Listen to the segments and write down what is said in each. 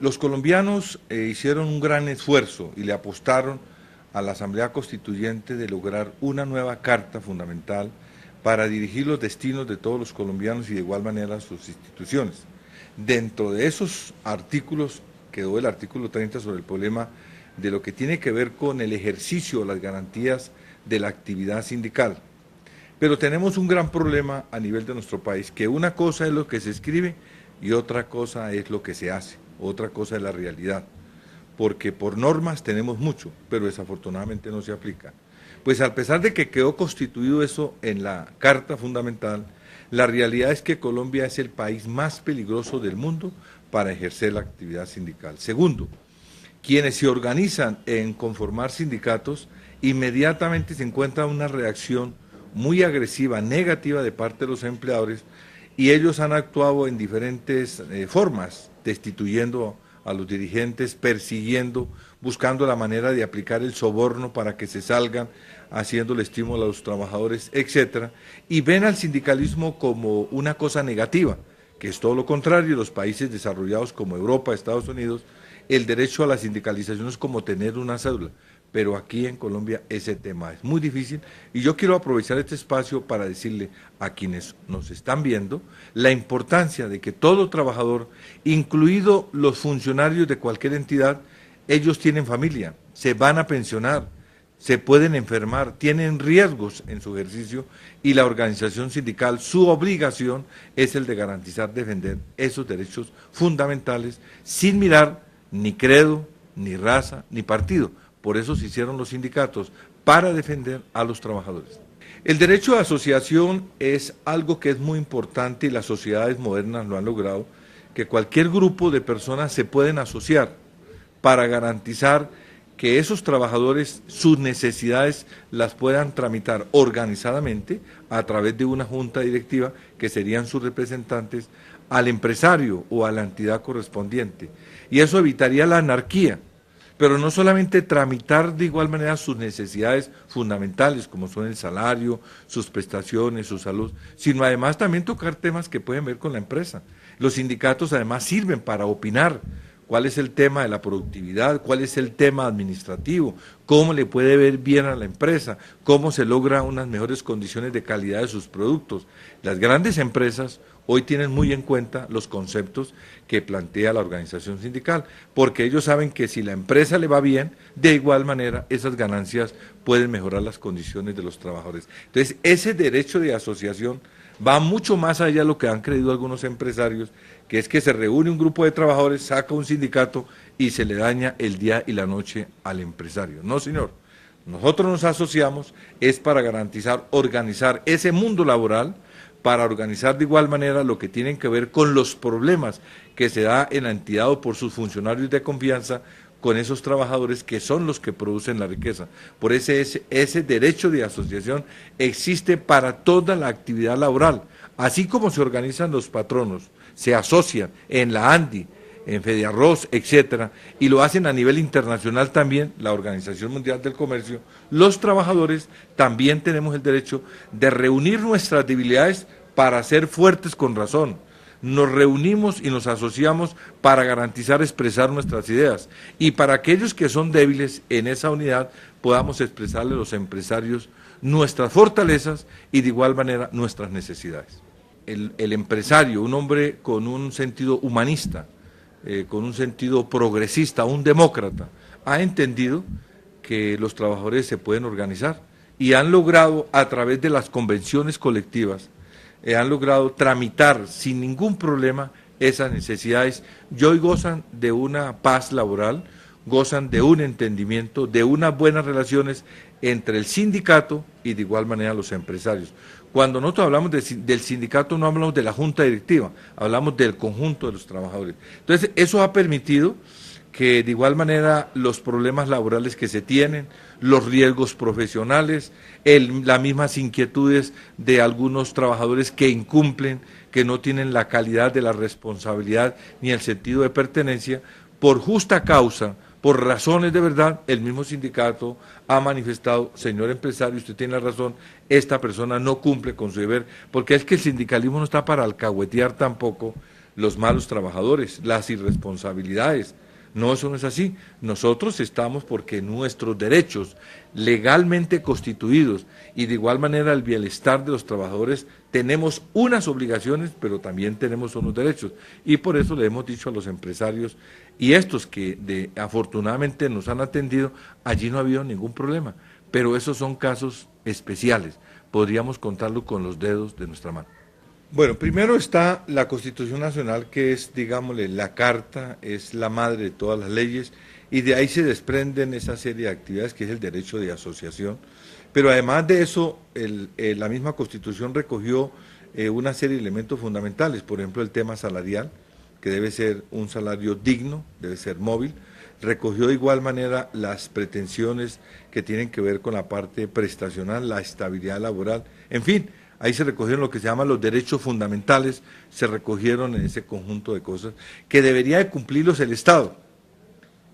Los colombianos hicieron un gran esfuerzo y le apostaron a la Asamblea Constituyente de lograr una nueva carta fundamental para dirigir los destinos de todos los colombianos y de igual manera sus instituciones. Dentro de esos artículos quedó el artículo 30 sobre el problema de lo que tiene que ver con el ejercicio, las garantías de la actividad sindical. Pero tenemos un gran problema a nivel de nuestro país, que una cosa es lo que se escribe y otra cosa es lo que se hace, otra cosa es la realidad. Porque por normas tenemos mucho, pero desafortunadamente no se aplica. Pues a pesar de que quedó constituido eso en la Carta Fundamental, la realidad es que Colombia es el país más peligroso del mundo para ejercer la actividad sindical. Segundo, quienes se organizan en conformar sindicatos, inmediatamente se encuentra una reacción muy agresiva, negativa de parte de los empleadores, y ellos han actuado en diferentes formas, destituyendo a los dirigentes, persiguiendo, buscando la manera de aplicar el soborno para que se salgan, haciéndole estímulo a los trabajadores, etcétera, y ven al sindicalismo como una cosa negativa, que es todo lo contrario. Los países desarrollados como Europa, Estados Unidos, el derecho a la sindicalización es como tener una cédula, pero aquí en Colombia ese tema es muy difícil y yo quiero aprovechar este espacio para decirle a quienes nos están viendo la importancia de que todo trabajador, incluido los funcionarios de cualquier entidad, ellos tienen familia, se van a pensionar, se pueden enfermar, tienen riesgos en su ejercicio y la organización sindical, su obligación es el de garantizar, defender esos derechos fundamentales sin mirar ni credo, ni raza, ni partido. Por eso se hicieron los sindicatos, para defender a los trabajadores. El derecho de asociación es algo que es muy importante y las sociedades modernas lo han logrado, que cualquier grupo de personas se pueden asociar para garantizar que esos trabajadores, sus necesidades las puedan tramitar organizadamente a través de una junta directiva que serían sus representantes al empresario o a la entidad correspondiente. Y eso evitaría la anarquía, pero no solamente tramitar de igual manera sus necesidades fundamentales, como son el salario, sus prestaciones, su salud, sino además también tocar temas que pueden ver con la empresa. Los sindicatos además sirven para opinar cuál es el tema de la productividad, cuál es el tema administrativo, cómo le puede ver bien a la empresa, cómo se logra unas mejores condiciones de calidad de sus productos. Las grandes empresas hoy tienen muy en cuenta los conceptos que plantea la organización sindical, porque ellos saben que si la empresa le va bien, de igual manera esas ganancias pueden mejorar las condiciones de los trabajadores. Entonces, ese derecho de asociación va mucho más allá de lo que han creído algunos empresarios, que es que se reúne un grupo de trabajadores, saca un sindicato y se le daña el día y la noche al empresario. No, señor. Nosotros nos asociamos es para garantizar, organizar ese mundo laboral, para organizar de igual manera lo que tienen que ver con los problemas que se da en la entidad o por sus funcionarios de confianza con esos trabajadores que son los que producen la riqueza. Por ese derecho de asociación existe para toda la actividad laboral, así como se organizan los patronos, se asocian en la ANDI, en Fediarroz, etcétera, y lo hacen a nivel internacional también, la Organización Mundial del Comercio. Los trabajadores también tenemos el derecho de reunir nuestras debilidades para ser fuertes con razón. Nos reunimos y nos asociamos para garantizar expresar nuestras ideas y para aquellos que son débiles en esa unidad podamos expresarle a los empresarios nuestras fortalezas y de igual manera nuestras necesidades. El empresario, un hombre con un sentido humanista, con un sentido progresista, un demócrata, ha entendido que los trabajadores se pueden organizar y han logrado a través de las convenciones colectivas han logrado tramitar sin ningún problema esas necesidades y hoy gozan de una paz laboral, gozan de un entendimiento, de unas buenas relaciones entre el sindicato y de igual manera los empresarios. Cuando nosotros hablamos del sindicato no hablamos de la junta directiva, hablamos del conjunto de los trabajadores. Entonces eso ha permitido que de igual manera los problemas laborales que se tienen, los riesgos profesionales, las mismas inquietudes de algunos trabajadores que incumplen, que no tienen la calidad de la responsabilidad ni el sentido de pertenencia, por justa causa, por razones de verdad, el mismo sindicato ha manifestado, señor empresario, usted tiene la razón, esta persona no cumple con su deber, porque es que el sindicalismo no está para alcahuetear tampoco los malos trabajadores, las irresponsabilidades. No, eso no es así. Nosotros estamos porque nuestros derechos legalmente constituidos y de igual manera el bienestar de los trabajadores, tenemos unas obligaciones, pero también tenemos unos derechos. Y por eso le hemos dicho a los empresarios y estos que afortunadamente nos han atendido, allí no ha habido ningún problema. Pero esos son casos especiales. Podríamos contarlo con los dedos de nuestra mano. Bueno, primero está la Constitución Nacional, que es, digámosle, la carta, es la madre de todas las leyes, y de ahí se desprenden esa serie de actividades que es el derecho de asociación. Pero además de eso, la misma Constitución recogió una serie de elementos fundamentales, por ejemplo, el tema salarial, que debe ser un salario digno, debe ser móvil. Recogió de igual manera las pretensiones que tienen que ver con la parte prestacional, la estabilidad laboral, en fin. Ahí se recogieron lo que se llaman los derechos fundamentales, se recogieron en ese conjunto de cosas que debería de cumplirlos el Estado,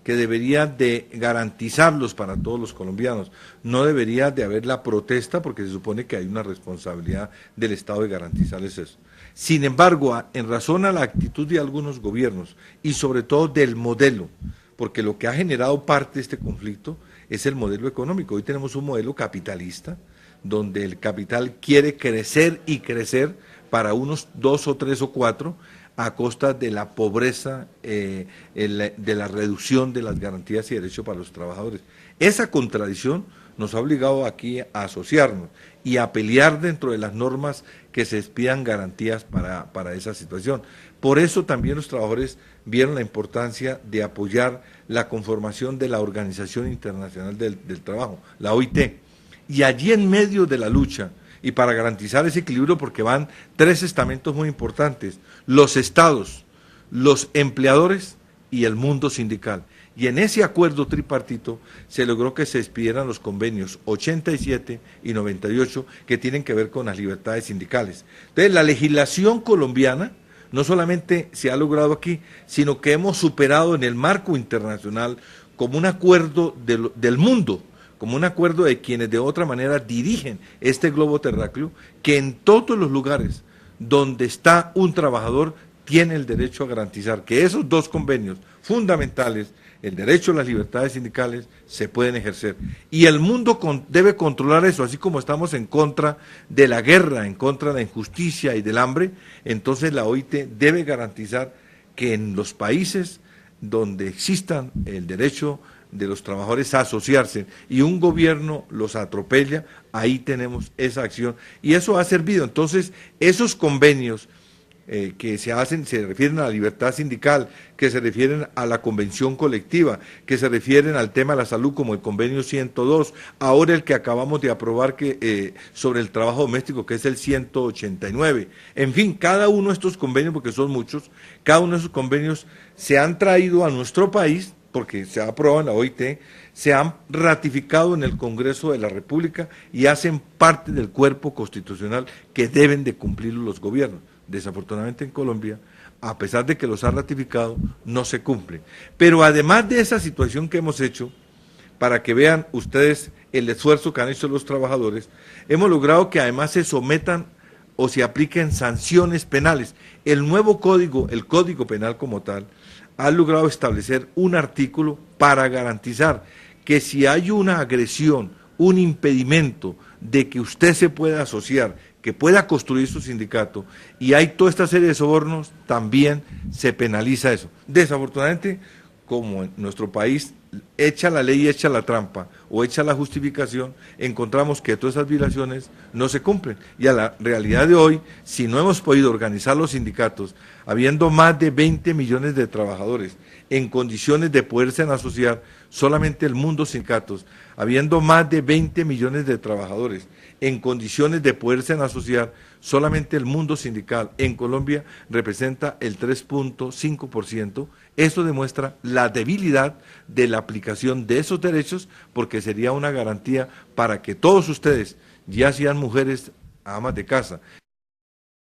que debería de garantizarlos para todos los colombianos. No debería de haber la protesta porque se supone que hay una responsabilidad del Estado de garantizarles eso. Sin embargo, en razón a la actitud de algunos gobiernos y sobre todo del modelo, porque lo que ha generado parte de este conflicto es el modelo económico. Hoy tenemos un modelo capitalista, donde el capital quiere crecer y crecer para unos 2 o 3 o 4 a costa de la pobreza, de la reducción de las garantías y derechos para los trabajadores. Esa contradicción nos ha obligado aquí a asociarnos y a pelear dentro de las normas que se expidan garantías para esa situación. Por eso también los trabajadores vieron la importancia de apoyar la conformación de la Organización Internacional del Trabajo, la OIT. Y allí en medio de la lucha, y para garantizar ese equilibrio, porque van 3 estamentos muy importantes, los estados, los empleadores y el mundo sindical. Y en ese acuerdo tripartito se logró que se expidieran los convenios 87 y 98 que tienen que ver con las libertades sindicales. Entonces, la legislación colombiana no solamente se ha logrado aquí, sino que hemos superado en el marco internacional como un acuerdo del mundo, como un acuerdo de quienes de otra manera dirigen este globo terráqueo, que en todos los lugares donde está un trabajador tiene el derecho a garantizar que esos 2 convenios fundamentales, el derecho a las libertades sindicales, se pueden ejercer. Y el mundo debe controlar eso, así como estamos en contra de la guerra, en contra de la injusticia y del hambre, entonces la OIT debe garantizar que en los países donde existan el derecho de los trabajadores a asociarse y un gobierno los atropella, ahí tenemos esa acción y eso ha servido. Entonces, esos convenios que se hacen, se refieren a la libertad sindical, que se refieren a la convención colectiva, que se refieren al tema de la salud como el convenio 102, ahora el que acabamos de aprobar sobre el trabajo doméstico, que es el 189. En fin, cada uno de estos convenios, porque son muchos, cada uno de esos convenios se han traído a nuestro país, porque se ha aprobado en la OIT, se han ratificado en el Congreso de la República y hacen parte del cuerpo constitucional que deben de cumplir los gobiernos. Desafortunadamente en Colombia, a pesar de que los ha ratificado, no se cumple. Pero además de esa situación que hemos hecho, para que vean ustedes el esfuerzo que han hecho los trabajadores, hemos logrado que además se sometan o se apliquen sanciones penales. El nuevo código, el Código Penal como tal, ha logrado establecer un artículo para garantizar que si hay una agresión, un impedimento de que usted se pueda asociar, que pueda construir su sindicato, y hay toda esta serie de sobornos, también se penaliza eso. Desafortunadamente, como en nuestro país, echa la ley, echa la trampa, o echa la justificación, encontramos que todas esas violaciones no se cumplen. Y a la realidad de hoy, si no hemos podido organizar los sindicatos, habiendo más de 20 millones de trabajadores en condiciones de poderse asociar, solamente el mundo sindicatos, habiendo más de 20 millones de trabajadores en condiciones de poderse asociar, solamente el mundo sindical en Colombia representa el 3.5%. Eso demuestra la debilidad de la aplicación de esos derechos, porque sería una garantía para que todos ustedes, ya sean mujeres, amas de casa,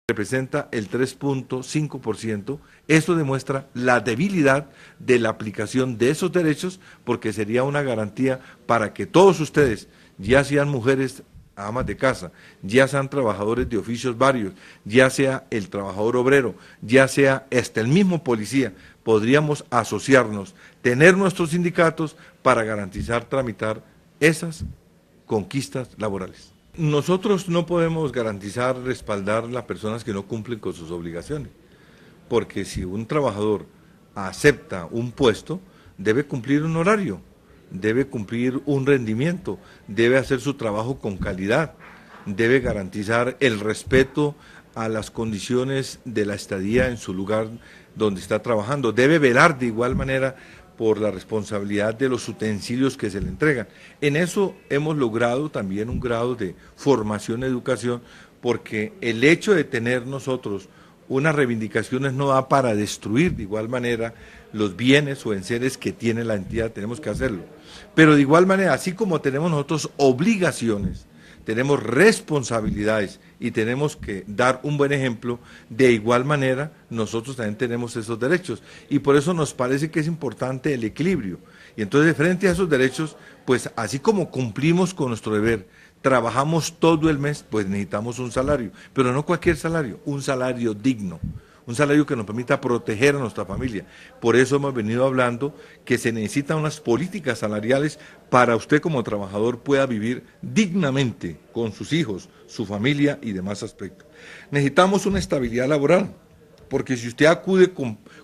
representa el 3.5%, esto demuestra la debilidad de la aplicación de esos derechos, porque sería una garantía para que todos ustedes, ya sean mujeres, amas de casa, ya sean trabajadores de oficios varios, ya sea el trabajador obrero, ya sea hasta el mismo policía, podríamos asociarnos, tener nuestros sindicatos para garantizar, tramitar esas conquistas laborales. Nosotros no podemos garantizar, respaldar a las personas que no cumplen con sus obligaciones, porque si un trabajador acepta un puesto, debe cumplir un horario, debe cumplir un rendimiento, debe hacer su trabajo con calidad, debe garantizar el respeto a las condiciones de la estadía en su lugar donde está trabajando, debe velar de igual manera por la responsabilidad de los utensilios que se le entregan. En eso hemos logrado también un grado de formación y educación, porque el hecho de tener nosotros unas reivindicaciones no da para destruir de igual manera los bienes o enseres que tiene la entidad, tenemos que hacerlo. Pero de igual manera, así como tenemos nosotros obligaciones, tenemos responsabilidades y tenemos que dar un buen ejemplo, de igual manera nosotros también tenemos esos derechos. Y por eso nos parece que es importante el equilibrio. Y entonces frente a esos derechos, pues así como cumplimos con nuestro deber, trabajamos todo el mes, pues necesitamos un salario, pero no cualquier salario, un salario digno, un salario que nos permita proteger a nuestra familia. Por eso hemos venido hablando que se necesitan unas políticas salariales para usted como trabajador pueda vivir dignamente con sus hijos, su familia y demás aspectos. Necesitamos una estabilidad laboral, porque si usted acude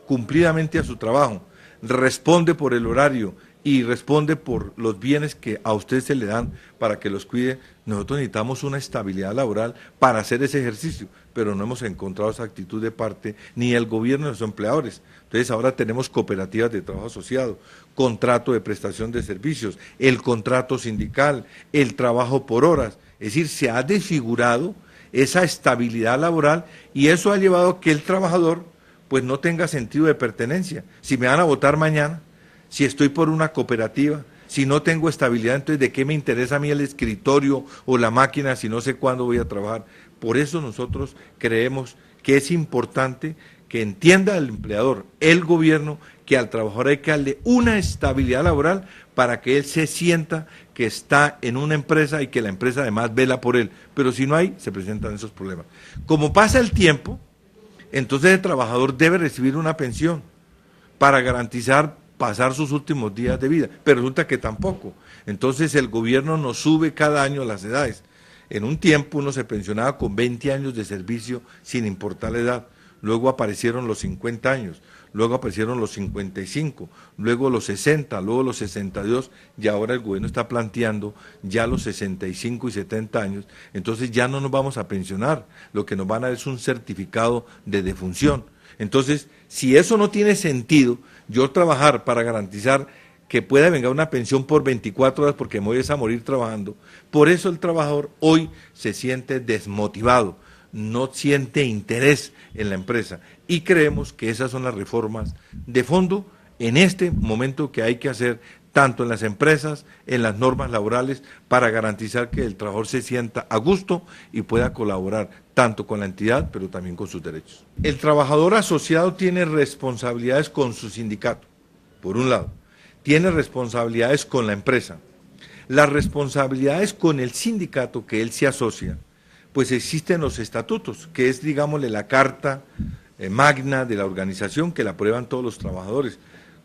cumplidamente a su trabajo, responde por el horario y responde por los bienes que a usted se le dan para que los cuide, nosotros necesitamos una estabilidad laboral para hacer ese ejercicio, pero no hemos encontrado esa actitud de parte ni del gobierno ni de los empleadores. Entonces ahora tenemos cooperativas de trabajo asociado, contrato de prestación de servicios, el contrato sindical, el trabajo por horas, es decir, se ha desfigurado esa estabilidad laboral y eso ha llevado a que el trabajador pues no tenga sentido de pertenencia. Si me van a votar mañana, si estoy por una cooperativa, si no tengo estabilidad, entonces ¿de qué me interesa a mí el escritorio o la máquina si no sé cuándo voy a trabajar? Por eso nosotros creemos que es importante que entienda el empleador, el gobierno, que al trabajador hay que darle una estabilidad laboral para que él se sienta que está en una empresa y que la empresa además vela por él. Pero si no hay, se presentan esos problemas. Como pasa el tiempo, entonces el trabajador debe recibir una pensión para garantizar pasar sus últimos días de vida, pero resulta que tampoco. Entonces el gobierno nos sube cada año las edades. En un tiempo uno se pensionaba con 20 años de servicio sin importar la edad, luego aparecieron los 50 años, luego aparecieron los 55, luego los 60, luego los 62, y ahora el gobierno está planteando ya los 65 y 70 años, entonces ya no nos vamos a pensionar, lo que nos van a dar es un certificado de defunción. Entonces, si eso no tiene sentido, yo trabajar para garantizar que pueda venir una pensión por 24 horas porque me voy a morir trabajando, por eso el trabajador hoy se siente desmotivado, no siente interés en la empresa y creemos que esas son las reformas de fondo en este momento que hay que hacer tanto en las empresas, en las normas laborales, para garantizar que el trabajador se sienta a gusto y pueda colaborar tanto con la entidad, pero también con sus derechos. El trabajador asociado tiene responsabilidades con su sindicato, por un lado, tiene responsabilidades con la empresa. Las responsabilidades con el sindicato que él se asocia, pues existen los estatutos, que es, digámosle, la carta magna de la organización que la aprueban todos los trabajadores.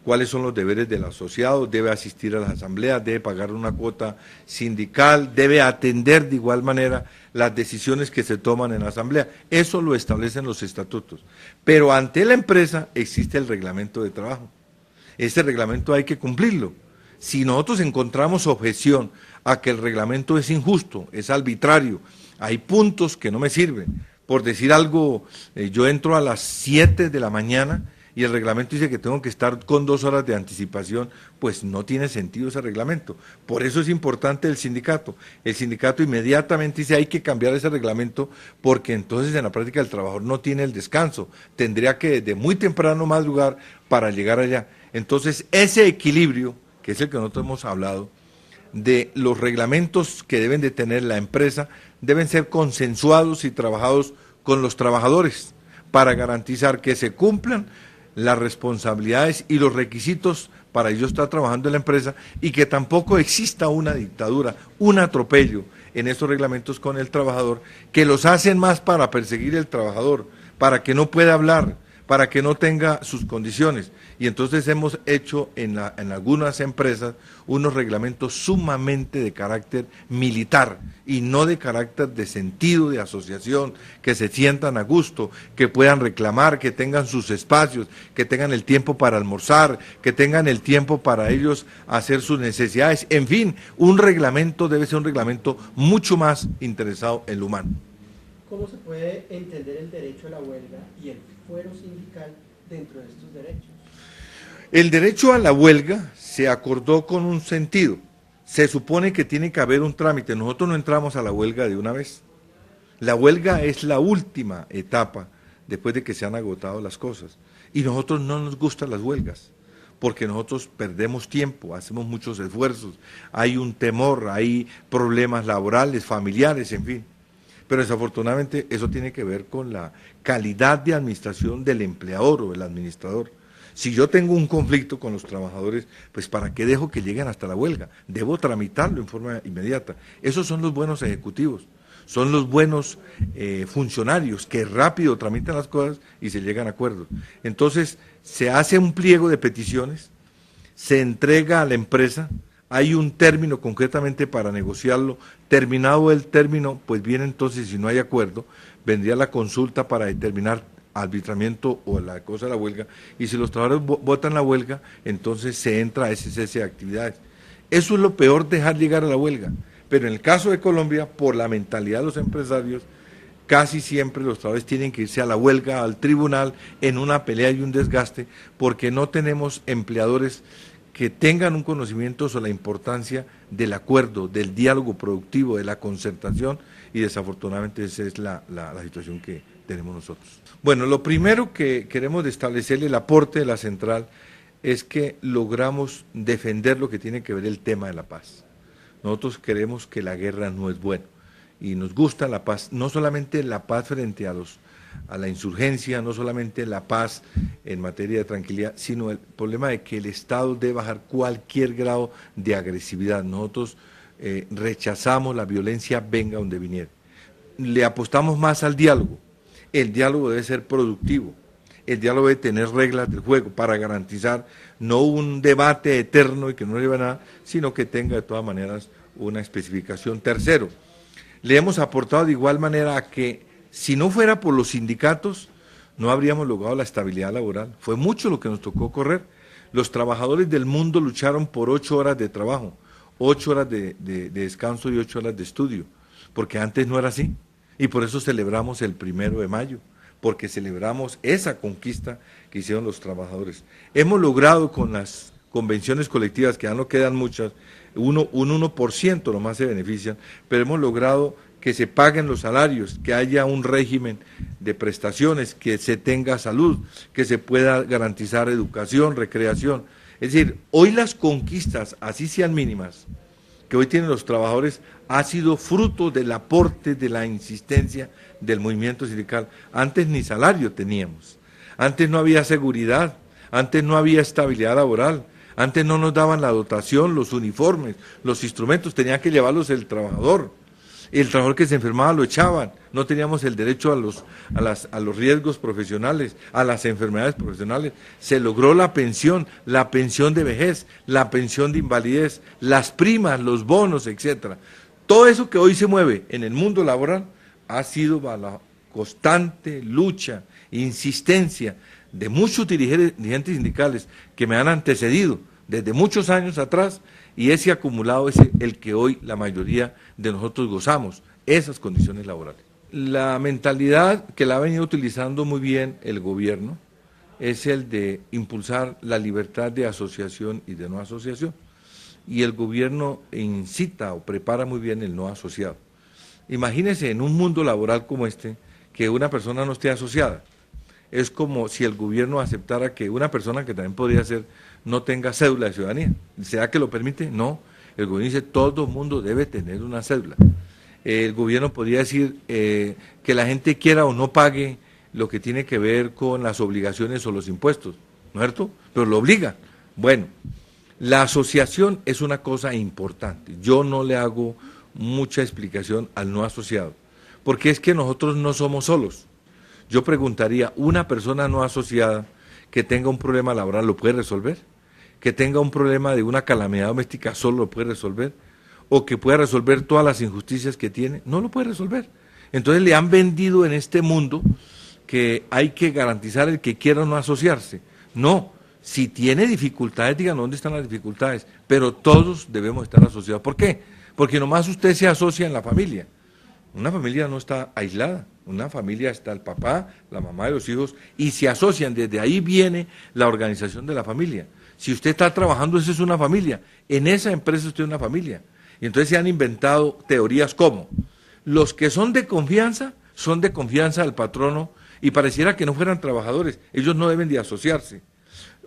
Cuáles son los deberes del asociado, debe asistir a las asambleas, debe pagar una cuota sindical, debe atender de igual manera las decisiones que se toman en la asamblea. Eso lo establecen los estatutos. Pero ante la empresa existe el reglamento de trabajo. Ese reglamento hay que cumplirlo. Si nosotros encontramos objeción a que el reglamento es injusto, es arbitrario, hay puntos que no me sirven. Por decir algo, yo entro a las 7 de la mañana y el reglamento dice que tengo que estar con 2 horas de anticipación, pues no tiene sentido ese reglamento. Por eso es importante el sindicato. El sindicato inmediatamente dice hay que cambiar ese reglamento porque entonces en la práctica el trabajador no tiene el descanso. Tendría que desde muy temprano madrugar para llegar allá. Entonces ese equilibrio, que es el que nosotros hemos hablado, de los reglamentos que deben de tener la empresa, deben ser consensuados y trabajados con los trabajadores para garantizar que se cumplan las responsabilidades y los requisitos para ellos estar trabajando en la empresa y que tampoco exista una dictadura, un atropello en estos reglamentos con el trabajador, que los hacen más para perseguir el trabajador, para que no pueda hablar, para que no tenga sus condiciones. Y entonces hemos hecho en algunas empresas unos reglamentos sumamente de carácter militar y no de carácter de sentido de asociación, que se sientan a gusto, que puedan reclamar, que tengan sus espacios, que tengan el tiempo para almorzar, que tengan el tiempo para ellos hacer sus necesidades. En fin, un reglamento debe ser un reglamento mucho más interesado en lo humano. ¿Cómo se puede entender el derecho a la huelga y el fuero sindical dentro de estos derechos? El derecho a la huelga se acordó con un sentido. Se supone que tiene que haber un trámite. Nosotros no entramos a la huelga de una vez. La huelga es la última etapa después de que se han agotado las cosas. Y nosotros no nos gustan las huelgas, porque nosotros perdemos tiempo, hacemos muchos esfuerzos, hay un temor, hay problemas laborales, familiares, en fin. Pero desafortunadamente eso tiene que ver con la calidad de administración del empleador o del administrador. Si yo tengo un conflicto con los trabajadores, pues ¿para qué dejo que lleguen hasta la huelga? Debo tramitarlo en forma inmediata. Esos son los buenos ejecutivos, son los buenos funcionarios que rápido tramitan las cosas y se llegan a acuerdos. Entonces se hace un pliego de peticiones, se entrega a la empresa, hay un término concretamente para negociarlo, terminado el término, pues bien, entonces si no hay acuerdo, vendría la consulta para determinar arbitramiento o la cosa de la huelga, y si los trabajadores votan la huelga, entonces se entra a ese cese de actividades. Eso es lo peor, dejar llegar a la huelga, pero en el caso de Colombia, por la mentalidad de los empresarios, casi siempre los trabajadores tienen que irse a la huelga, al tribunal, en una pelea y un desgaste, porque no tenemos empleadores que tengan un conocimiento sobre la importancia del acuerdo, del diálogo productivo, de la concertación, y desafortunadamente esa es la situación que tenemos nosotros. Bueno, lo primero que queremos establecerle el aporte de la central es que logramos defender lo que tiene que ver el tema de la paz. Nosotros creemos que la guerra no es buena y nos gusta la paz, no solamente la paz frente a la insurgencia, no solamente la paz en materia de tranquilidad, sino el problema de que el Estado debe bajar cualquier grado de agresividad. Nosotros rechazamos la violencia, venga donde viniera. Le apostamos más al diálogo. El diálogo debe ser productivo. El diálogo debe tener reglas del juego para garantizar no un debate eterno y que no lleve a nada, sino que tenga de todas maneras una especificación. Tercero, le hemos aportado de igual manera a que si no fuera por los sindicatos, no habríamos logrado la estabilidad laboral. Fue mucho lo que nos tocó correr. Los trabajadores del mundo lucharon por 8 horas de trabajo, 8 horas de descanso y 8 horas de estudio, porque antes no era así. Y por eso celebramos el 1 de mayo, porque celebramos esa conquista que hicieron los trabajadores. Hemos logrado con las convenciones colectivas, que ya no quedan muchas, un 1% nomás se benefician, pero hemos logrado que se paguen los salarios, que haya un régimen de prestaciones, que se tenga salud, que se pueda garantizar educación, recreación. Es decir, hoy las conquistas, así sean mínimas, que hoy tienen los trabajadores, ha sido fruto del aporte, de la insistencia del movimiento sindical. Antes ni salario teníamos, antes no había seguridad, antes no había estabilidad laboral, antes no nos daban la dotación, los uniformes, los instrumentos, tenía que llevarlos el trabajador. El trabajador que se enfermaba lo echaban, no teníamos el derecho a los riesgos profesionales, a las enfermedades profesionales. Se logró la pensión de vejez, la pensión de invalidez, las primas, los bonos, etcétera. Todo eso que hoy se mueve en el mundo laboral ha sido a la constante lucha, insistencia de muchos dirigentes sindicales que me han antecedido desde muchos años atrás, y ese acumulado es el que hoy la mayoría de nosotros gozamos, esas condiciones laborales. La mentalidad que la ha venido utilizando muy bien el gobierno es el de impulsar la libertad de asociación y de no asociación, y el gobierno incita o prepara muy bien el no asociado. Imagínense en un mundo laboral como este, que una persona no esté asociada. Es como si el gobierno aceptara que una persona que también podría ser no tenga cédula de ciudadanía. ¿Será que lo permite? No. El gobierno dice todo el mundo debe tener una cédula. El gobierno podría decir que la gente quiera o no pague lo que tiene que ver con las obligaciones o los impuestos, ¿no es cierto? Pero lo obliga. Bueno, la asociación es una cosa importante. Yo no le hago mucha explicación al no asociado, porque es que nosotros no somos solos. Yo preguntaría, ¿una persona no asociada que tenga un problema laboral lo puede resolver? ¿Que tenga un problema de una calamidad doméstica solo lo puede resolver? ¿O que pueda resolver todas las injusticias que tiene? No lo puede resolver. Entonces le han vendido en este mundo que hay que garantizar el que quiera no asociarse. No, si tiene dificultades, digan dónde están las dificultades, pero todos debemos estar asociados. ¿Por qué? Porque nomás usted se asocia en la familia. Una familia no está aislada, una familia está el papá, la mamá y los hijos, y se asocian, desde ahí viene la organización de la familia. Si usted está trabajando, esa es una familia, en esa empresa usted es una familia. Y entonces se han inventado teorías como, los que son de confianza del patrono, y pareciera que no fueran trabajadores, ellos no deben de asociarse.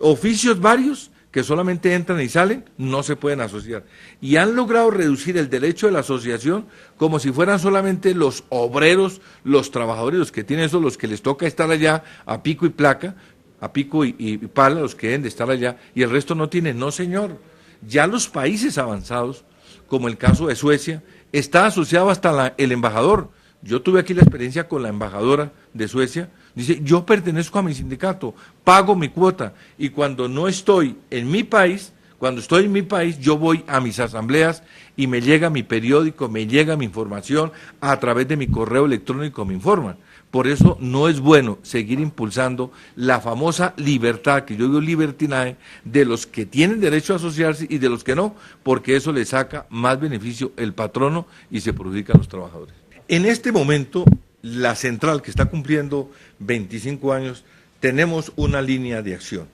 Oficios varios que solamente entran y salen, no se pueden asociar. Y han logrado reducir el derecho de la asociación como si fueran solamente los obreros, los trabajadores, los que tienen eso, los que les toca estar allá a pico y placa, a pico y pala, los que deben de estar allá, y el resto no tienen. No, señor. Ya los países avanzados, como el caso de Suecia, está asociado hasta el embajador. Yo tuve aquí la experiencia con la embajadora de Suecia. Dice, yo pertenezco a mi sindicato, pago mi cuota, y cuando no estoy en mi país, cuando estoy en mi país, yo voy a mis asambleas y me llega mi periódico, me llega mi información, a través de mi correo electrónico me informan. Por eso no es bueno seguir impulsando la famosa libertad, que yo digo libertinaje, de los que tienen derecho a asociarse y de los que no, porque eso le saca más beneficio el patrono y se perjudica a los trabajadores. En este momento, la central, que está cumpliendo 25 años, tenemos una línea de acción.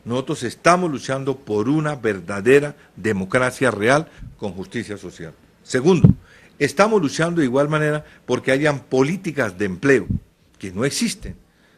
Nosotros estamos luchando por una verdadera democracia real con justicia social. Segundo, estamos luchando de igual manera porque hayan políticas de empleo que no existen.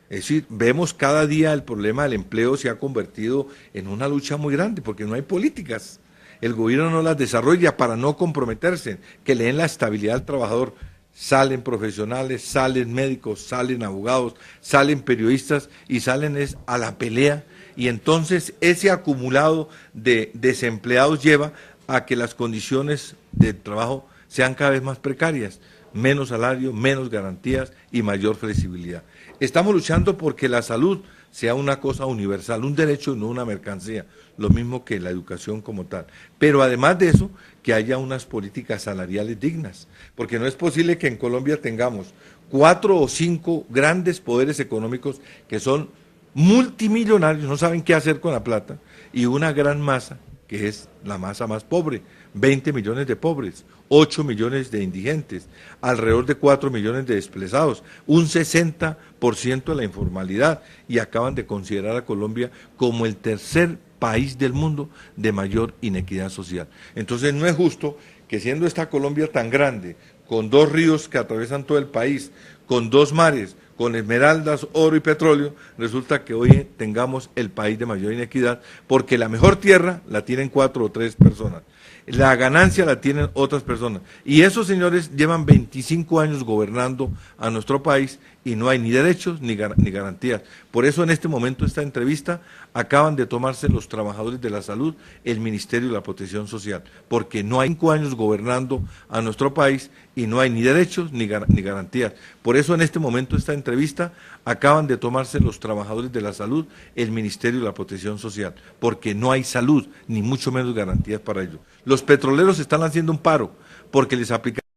Es decir, vemos cada día el problema del empleo se ha convertido en una lucha muy grande porque no hay políticas. El gobierno no las desarrolla para no comprometerse, que le den la estabilidad al trabajador. Salen profesionales, salen médicos, salen abogados, salen periodistas y salen a la pelea. Y entonces ese acumulado de desempleados lleva a que las condiciones de trabajo sean cada vez más precarias, menos salario, menos garantías y mayor flexibilidad. Estamos luchando porque la salud sea una cosa universal, un derecho y no una mercancía, lo mismo que la educación como tal. Pero además de eso, que haya unas políticas salariales dignas, porque no es posible que en Colombia tengamos 4 o 5 grandes poderes económicos que son multimillonarios, no saben qué hacer con la plata, y una gran masa, que es la masa más pobre, 20 millones de pobres, 8 millones de indigentes, alrededor de 4 millones de desplazados, un 60% de la informalidad, y acaban de considerar a Colombia como el tercer país del mundo de mayor inequidad social. Entonces no es justo que siendo esta Colombia tan grande, con 2 ríos que atraviesan todo el país, con 2 mares, con esmeraldas, oro y petróleo, resulta que hoy tengamos el país de mayor inequidad, porque la mejor tierra la tienen 4 o 3 personas. La ganancia la tienen otras personas. Y esos señores llevan 25 años gobernando a nuestro país y no hay ni derechos ni garantías. Por eso en este momento, esta entrevista, acaban de tomarse los trabajadores de la salud, el Ministerio de la Protección Social, porque no hay 5 años gobernando a nuestro país y no hay ni derechos ni garantías. Por eso en este momento, esta entrevista, acaban de tomarse los trabajadores de la salud, el Ministerio de la Protección Social, porque no hay salud, ni mucho menos garantías para ello. Los petroleros están haciendo un paro porque les aplicaron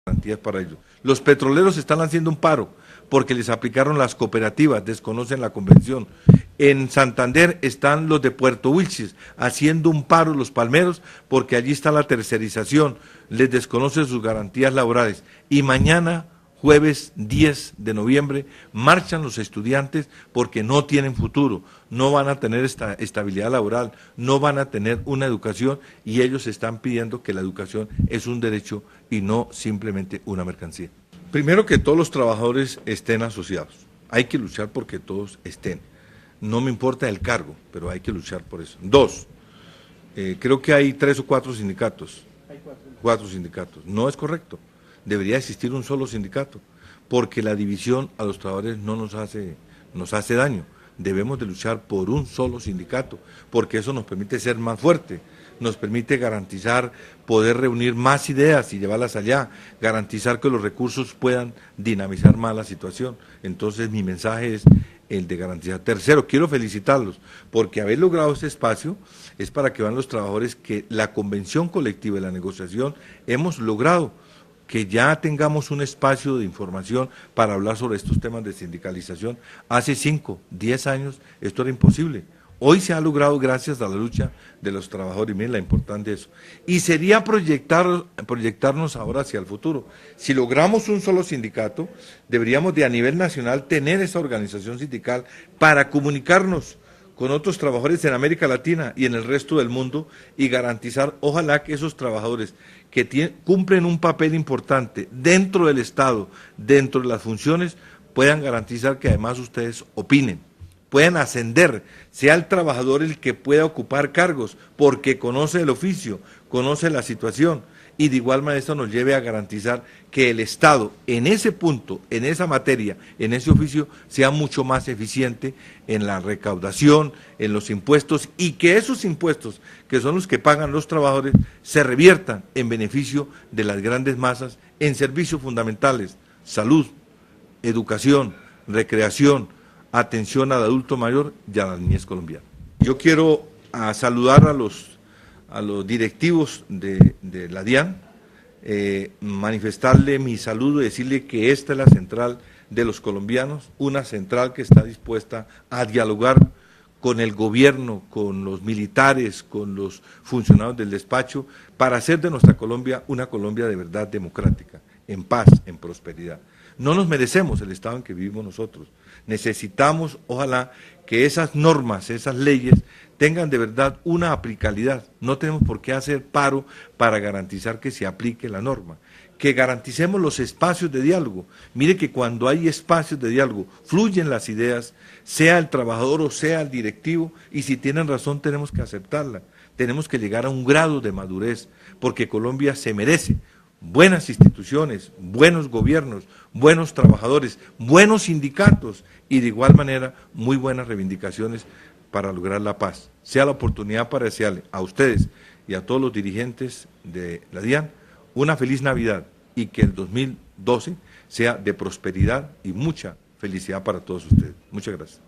garantías para ello. Los petroleros están haciendo un paro porque les aplicaron las cooperativas, desconocen la convención. En Santander están los de Puerto Wilches haciendo un paro, los palmeros, porque allí está la tercerización, les desconocen sus garantías laborales. Y mañana, jueves 10 de noviembre, marchan los estudiantes porque no tienen futuro, no van a tener esta estabilidad laboral, no van a tener una educación, y ellos están pidiendo que la educación es un derecho y no simplemente una mercancía. Primero, que todos los trabajadores estén asociados, hay que luchar porque todos estén. No me importa el cargo, pero hay que luchar por eso. 2, creo que hay 3 o 4 sindicatos. Hay 4 sindicatos. No es correcto. Debería existir un solo sindicato, porque la división a los trabajadores no nos hace daño. Debemos de luchar por un solo sindicato, porque eso nos permite ser más fuertes. nos permite garantizar poder reunir más ideas y llevarlas allá, garantizar que los recursos puedan dinamizar más la situación. Entonces mi mensaje es el de garantizar. Tercero, quiero felicitarlos porque haber logrado este espacio es para que vean los trabajadores que la convención colectiva y la negociación hemos logrado que ya tengamos un espacio de información para hablar sobre estos temas de sindicalización. Hace 5, 10 años esto era imposible. Hoy se ha logrado gracias a la lucha de los trabajadores, y miren la importancia de eso. Y sería proyectarnos ahora hacia el futuro. Si logramos un solo sindicato, deberíamos de a nivel nacional tener esa organización sindical para comunicarnos con otros trabajadores en América Latina y en el resto del mundo y garantizar, ojalá que esos trabajadores que cumplen un papel importante dentro del Estado, dentro de las funciones, puedan garantizar que además ustedes opinen, puedan ascender, sea el trabajador el que pueda ocupar cargos, porque conoce el oficio, conoce la situación, y de igual manera esto nos lleve a garantizar que el Estado en ese punto, en esa materia, en ese oficio, sea mucho más eficiente en la recaudación, en los impuestos, y que esos impuestos, que son los que pagan los trabajadores, se reviertan en beneficio de las grandes masas en servicios fundamentales, salud, educación, recreación, atención al adulto mayor y a la niñez colombiana. Yo quiero saludar a los directivos de la DIAN, manifestarle mi saludo y decirle que esta es la central de los colombianos, una central que está dispuesta a dialogar con el gobierno, con los militares, con los funcionarios del despacho, para hacer de nuestra Colombia una Colombia de verdad democrática, en paz, en prosperidad. No nos merecemos el estado en que vivimos nosotros. Necesitamos, ojalá, que esas normas, esas leyes, tengan de verdad una aplicabilidad. No tenemos por qué hacer paro para garantizar que se aplique la norma. Que garanticemos los espacios de diálogo. Mire que cuando hay espacios de diálogo, fluyen las ideas, sea el trabajador o sea el directivo, y si tienen razón tenemos que aceptarla. Tenemos que llegar a un grado de madurez, porque Colombia se merece buenas instituciones, buenos gobiernos, buenos trabajadores, buenos sindicatos y de igual manera muy buenas reivindicaciones para lograr la paz. Sea la oportunidad para desearle a ustedes y a todos los dirigentes de la DIAN una feliz Navidad y que el 2012 sea de prosperidad y mucha felicidad para todos ustedes. Muchas gracias.